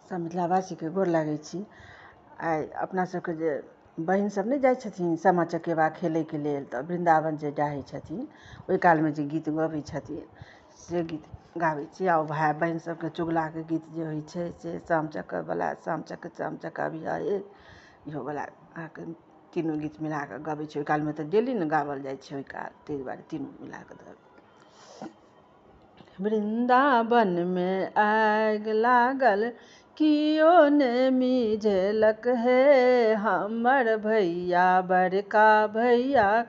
सब मिथिलावासी के गोर लागै छी। आइ अपना सबके जे बहिन सब नहीं जाइ छथिन सामा चकेबा खेले के लेल, तऽ वृंदावन जे जाई छथिन ओहि काल में जे गीत गबै छथिन से गीत गाबै छी। आ भाई बहन सबके चुगला के गीत जे होइ छै से साम चक्का वाला साम चक्का भी है इहो वाला अहाँके तीनों गीत मिला कऽ गबै छै। ओहि काल में तऽ डेली ने गावल जाइ छै, ओहि काल ताहि दुआरे तीनों मिला कऽ वृंदावन में आग लागल कियो ने मिझलक हे, हमर भैया बड़का भैया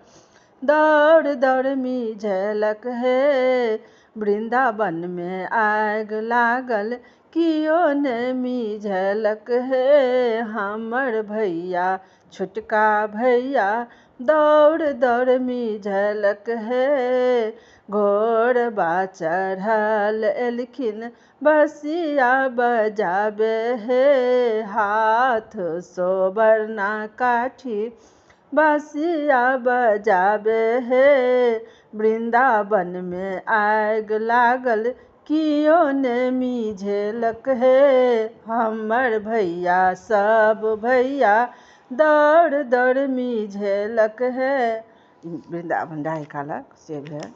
दौड़ दौड़ मिझलक हे। वृंदावन में आग लागल कियो ने मिझलक हे, हमर भैया छोटका भैया दौड़ दौड़ मिझलक हे। घोड़बा चढ़ल एलखिन बसिया बजाबे हे, हाथ सोबरना काठी बसिया बजाबे हे। वृंदावन में आग लागल कियो ने मिझलक हे, हमर भैया सब भैया दौड़ दौड़ मिझलक हे। वृंदावन जाए कालक से भेल।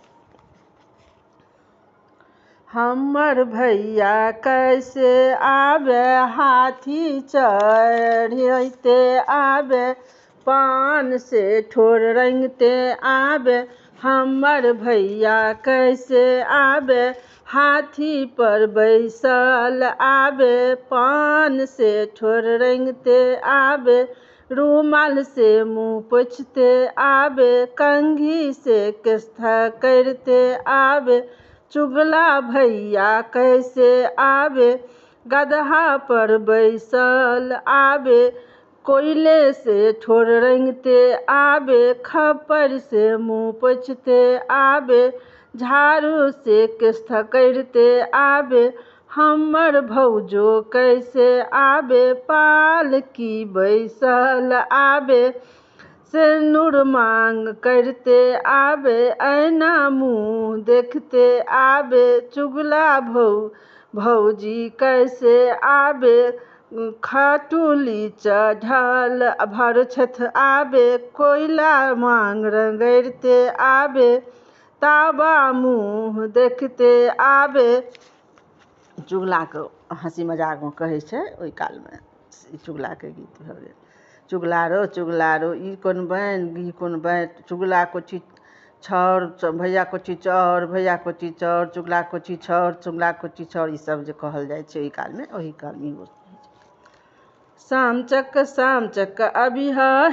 हमर भैया कैसे आबे हाथी चढ़ते आबे, पान से ठोर रंगते आबे। हमर भैया कैसे आबे हाथी पर बैसल आबे, पान से ठोर रंगते आबे। रूमाल से मुँह पोंछते आबे, कंघी से केश करते आबे। चुगला भैया कैसे आबे गदहा पर बैसल आबे, कोयले से ठोर रंगते आबे। खप्पर से मुँह पोंछते आबे, झाड़ू से केश करते आबे। हमर भौजो कैसे आबे पालकी बैसल आबे, सिंदूर मांग करते आबे, ऐना मुँह देखते आबे। चुगला भौजी कैसे आबे खटुली चढ़ल भरछथ आबे, कोयला मांग रगड़ते आबे, तावा मुँह देखते आबे। चुगला के हंसी मजाक में कहै छै ओहि काल में चुगला के गीत भऽ गेल। चुगला रो ई कोन बैन ई कोन बैन, चुगला कोठी छौर भैया कोठी चौर भैया कोठी चौर, चुगला कोठी छौर चुगला कोठी छौर, ई सब जे कहल जाइ छै ओहि काल में इहो साम चक अबिहा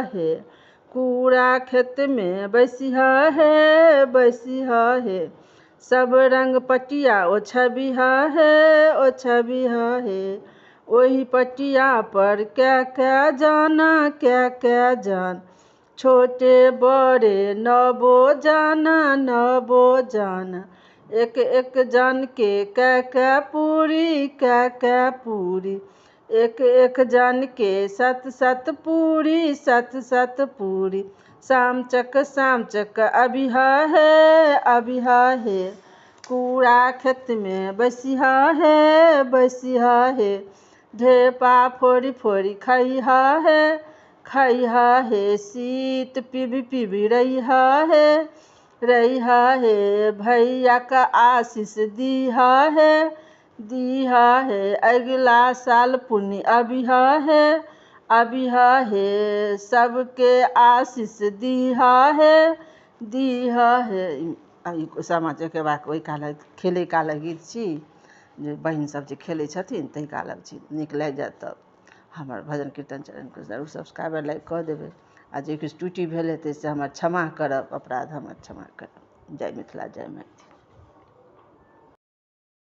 हे, कूड़ा खेत में बैसिहा हे। सब रंग पटिया ओछबिहा हे, ओही पटिया पर क्या जान। छोटे बड़े नबो जान, एक जान के क्या पूरी। एक जान के सत पूरी। साम चक अबिहा हे, कूड़ा खेत में बैसिहा हे। ढेपा फोड़ी खइहा हे, सीत पीबी रहिहा हे। भैया का आशीष दीहा है, अगला साल पुण्य अबिहा है। सबके आशीष दीहा है। सामा चकेबा ओहि काल खेले काल गीत छी, जे बहिन सब जे खेले छथिन ताहि कालक छी। नीक लागि जायत तऽ हमर भजन कीर्तन चैनल के जरूर सब्सक्राइब लाइक कऽ देबै। आ जे किछु त्रुटि भेल हेतै से हमर क्षमा करब, अपराध हमर क्षमा करब। जय मिथिला जय मैथिली।